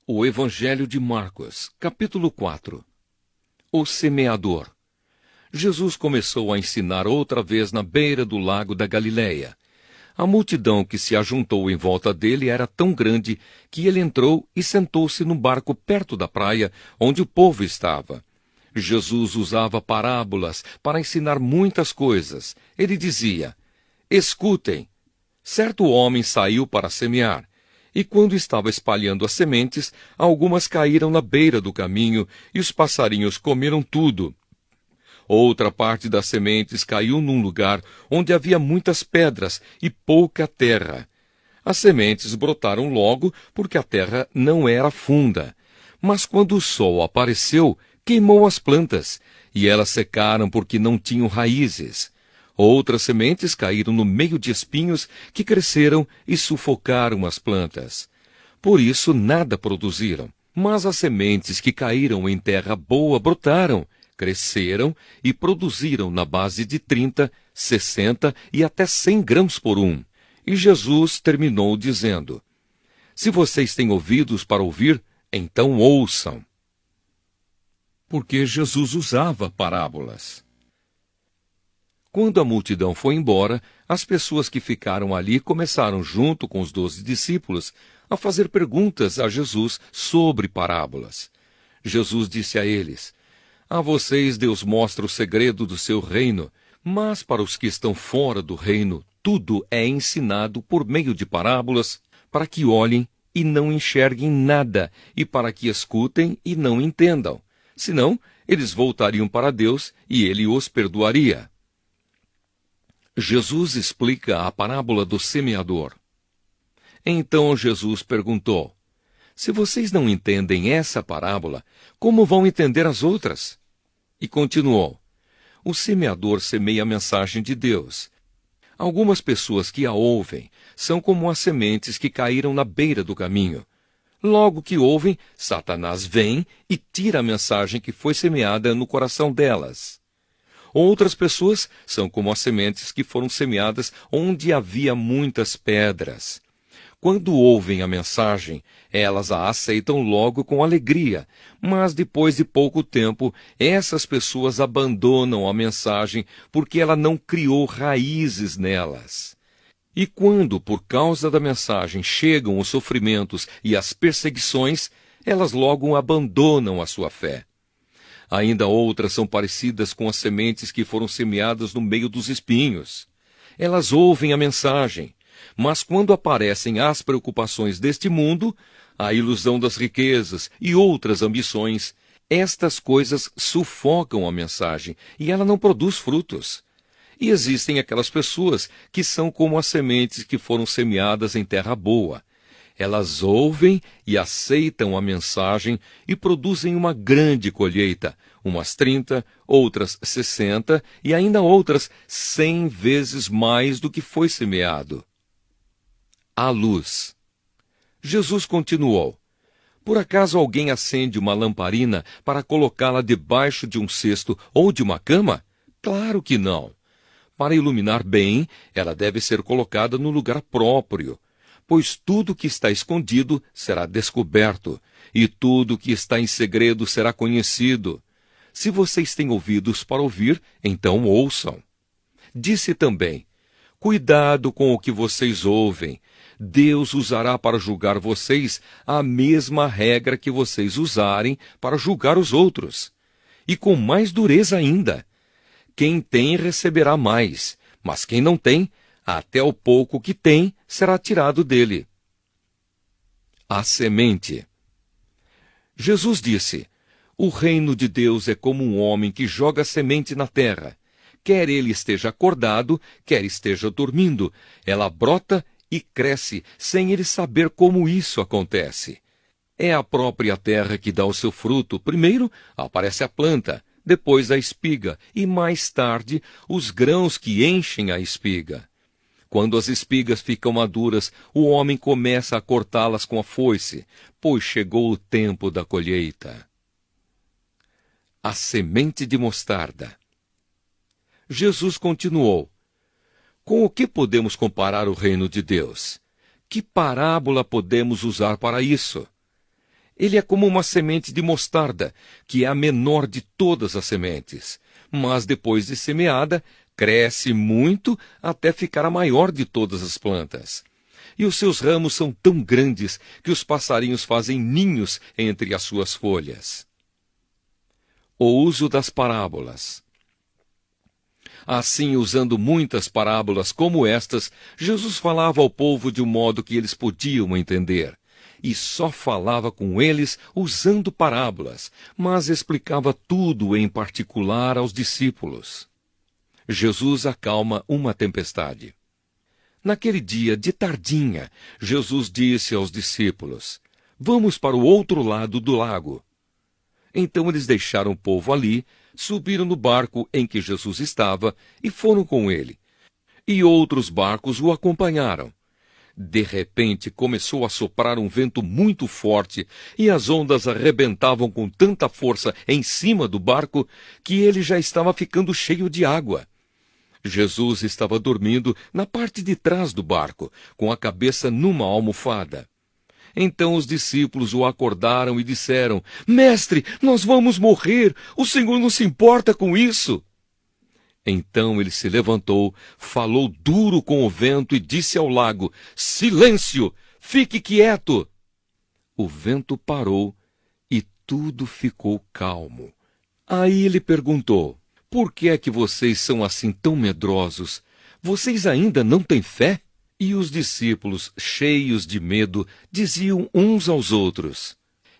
O Evangelho de Marcos, capítulo 4. O semeador. Jesus começou a ensinar outra vez na beira do lago da Galileia. A multidão que se ajuntou em volta dele era tão grande que ele entrou e sentou-se num barco perto da praia, onde o povo estava. Jesus usava parábolas para ensinar muitas coisas. Ele dizia: "Escutem, certo homem saiu para semear. E quando estava espalhando as sementes, algumas caíram na beira do caminho, e os passarinhos comeram tudo. Outra parte das sementes caiu num lugar onde havia muitas pedras e pouca terra. As sementes brotaram logo, porque a terra não era funda. Mas quando o sol apareceu, queimou as plantas, e elas secaram porque não tinham raízes. Outras sementes caíram no meio de espinhos que cresceram e sufocaram as plantas. Por isso nada produziram. Mas as sementes que caíram em terra boa brotaram, cresceram e produziram na base de 30, 60 e até 100 grãos por um. E Jesus terminou dizendo: "Se vocês têm ouvidos para ouvir, então ouçam." Porque Jesus usava parábolas. Quando a multidão foi embora, as pessoas que ficaram ali começaram, junto com os 12 discípulos, a fazer perguntas a Jesus sobre parábolas. Jesus disse a eles: "A vocês Deus mostra o segredo do seu reino, mas para os que estão fora do reino, tudo é ensinado por meio de parábolas, para que olhem e não enxerguem nada, e para que escutem e não entendam. Senão, eles voltariam para Deus e ele os perdoaria." Jesus explica a parábola do semeador. Então Jesus perguntou: "Se vocês não entendem essa parábola, como vão entender as outras?" E continuou: "O semeador semeia a mensagem de Deus. Algumas pessoas que a ouvem são como as sementes que caíram na beira do caminho. Logo que ouvem, Satanás vem e tira a mensagem que foi semeada no coração delas. Outras pessoas são como as sementes que foram semeadas onde havia muitas pedras. Quando ouvem a mensagem, elas a aceitam logo com alegria, mas depois de pouco tempo, essas pessoas abandonam a mensagem porque ela não criou raízes nelas. E quando, por causa da mensagem, chegam os sofrimentos e as perseguições, elas logo abandonam a sua fé. Ainda outras são parecidas com as sementes que foram semeadas no meio dos espinhos. Elas ouvem a mensagem, mas quando aparecem as preocupações deste mundo, a ilusão das riquezas e outras ambições, estas coisas sufocam a mensagem e ela não produz frutos. E existem aquelas pessoas que são como as sementes que foram semeadas em terra boa. Elas ouvem e aceitam a mensagem e produzem uma grande colheita, umas 30, outras 60 e ainda outras 100 vezes mais do que foi semeado. A luz. Jesus continuou: "Por acaso alguém acende uma lamparina para colocá-la debaixo de um cesto ou de uma cama? Claro que não. Para iluminar bem, ela deve ser colocada no lugar próprio. Pois tudo que está escondido será descoberto, e tudo que está em segredo será conhecido. Se vocês têm ouvidos para ouvir, então ouçam." Disse também: "Cuidado com o que vocês ouvem. Deus usará para julgar vocês a mesma regra que vocês usarem para julgar os outros. E com mais dureza ainda. Quem tem receberá mais, mas quem não tem, até o pouco que tem será tirado dele." A semente. Jesus disse: "O reino de Deus é como um homem que joga semente na terra. Quer ele esteja acordado, quer esteja dormindo, ela brota e cresce sem ele saber como isso acontece. É a própria terra que dá o seu fruto. Primeiro aparece a planta, depois a espiga e mais tarde os grãos que enchem a espiga. Quando as espigas ficam maduras, o homem começa a cortá-las com a foice, pois chegou o tempo da colheita." A semente de mostarda. Jesus continuou: "Com o que podemos comparar o reino de Deus? Que parábola podemos usar para isso? Ele é como uma semente de mostarda, que é a menor de todas as sementes. Mas depois de semeada, cresce muito até ficar a maior de todas as plantas. E os seus ramos são tão grandes que os passarinhos fazem ninhos entre as suas folhas. O uso das parábolas. Assim, usando muitas parábolas como estas, Jesus falava ao povo de um modo que eles podiam entender. E só falava com eles usando parábolas, mas explicava tudo em particular aos discípulos. Jesus acalma uma tempestade. Naquele dia, de tardinha, Jesus disse aos discípulos: "Vamos para o outro lado do lago." Então eles deixaram o povo ali, subiram no barco em que Jesus estava e foram com ele. E outros barcos o acompanharam. De repente começou a soprar um vento muito forte e as ondas arrebentavam com tanta força em cima do barco que ele já estava ficando cheio de água. Jesus estava dormindo na parte de trás do barco, com a cabeça numa almofada. Então os discípulos o acordaram e disseram: "Mestre, nós vamos morrer! O Senhor não se importa com isso!" Então ele se levantou, falou duro com o vento e disse ao lago: "Silêncio! Fique quieto!" O vento parou e tudo ficou calmo. Aí ele perguntou: "Por que é que vocês são assim tão medrosos? Vocês ainda não têm fé?" E os discípulos, cheios de medo, diziam uns aos outros: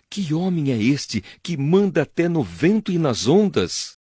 "Que homem é este que manda até no vento e nas ondas?"